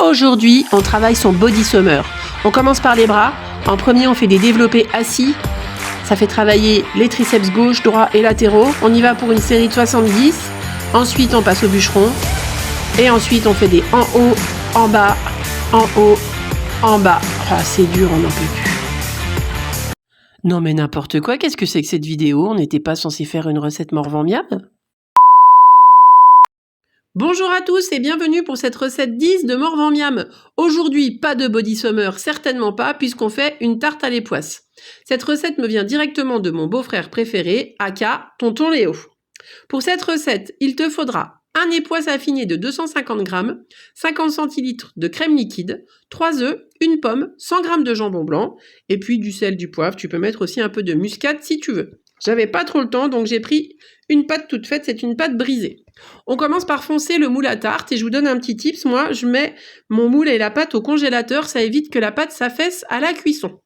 Aujourd'hui, on travaille son body summer. On commence par les bras. En premier, on fait des développés assis. Ça fait travailler les triceps gauche, droit et latéraux. On y va pour une série de 70. Ensuite, on passe au bûcheron. Et ensuite, on fait des en haut, en bas, en haut, en bas. Ah, c'est dur, on n'en peut plus. Non mais n'importe quoi, qu'est-ce que c'est que cette vidéo? On n'était pas censé faire une recette Morvan-Miam? Bonjour à tous et bienvenue pour cette recette 10 de Morvan-Miam. Aujourd'hui, pas de body summer, certainement pas, puisqu'on fait une tarte à l'époisse. Cette recette me vient directement de mon beau-frère préféré, aka Tonton Léo. Pour cette recette, il te faudra un époisse affiné de 250 g, 50 centilitres de crème liquide, 3 œufs, une pomme, 100 g de jambon blanc, et puis du sel, du poivre. Tu peux mettre aussi un peu de muscade si tu veux. J'avais pas trop le temps, donc j'ai pris une pâte toute faite, c'est une pâte brisée. On commence par foncer le moule à tarte, et je vous donne un petit tips. Moi, je mets mon moule et la pâte au congélateur, ça évite que la pâte s'affaisse à la cuisson.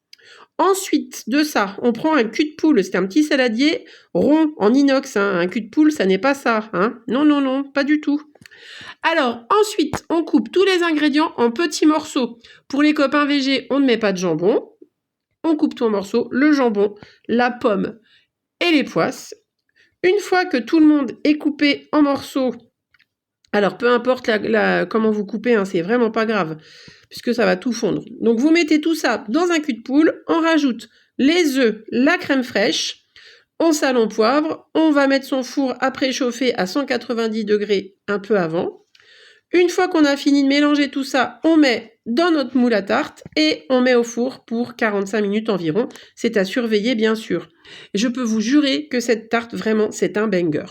Ensuite de ça, on prend un cul de poule, c'est un petit saladier rond en inox, hein. Un cul de poule, ça n'est pas ça, hein. Non, non, non, pas du tout. Alors, ensuite, on coupe tous les ingrédients en petits morceaux. Pour les copains végés, on ne met pas de jambon. On coupe tout en morceaux, le jambon, la pomme et les poisses. Une fois que tout le monde est coupé en morceaux, alors peu importe comment vous coupez, hein, c'est vraiment pas grave, puisque ça va tout fondre. Donc vous mettez tout ça dans un cul de poule, on rajoute les œufs, la crème fraîche, on sale en poivre, on va mettre son four à préchauffer à 190 degrés un peu avant. Une fois qu'on a fini de mélanger tout ça, on met dans notre moule à tarte et on met au four pour 45 minutes environ. C'est à surveiller bien sûr. Je peux vous jurer que cette tarte, vraiment, c'est un banger.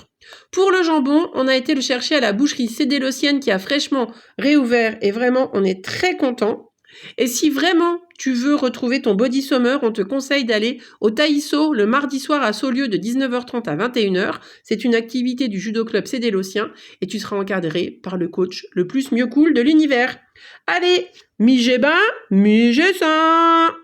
Pour le jambon, on a été le chercher à la boucherie Cédélocienne qui a fraîchement réouvert et vraiment, on est très content. Et si vraiment tu veux retrouver ton body summer, on te conseille d'aller au Taïso le mardi soir à Saulieu de 19h30 à 21h. C'est une activité du judo club Cédélocien et tu seras encadré par le coach le plus mieux cool de l'univers. Allez, mi-j'ai bain, mi-j'ai sain.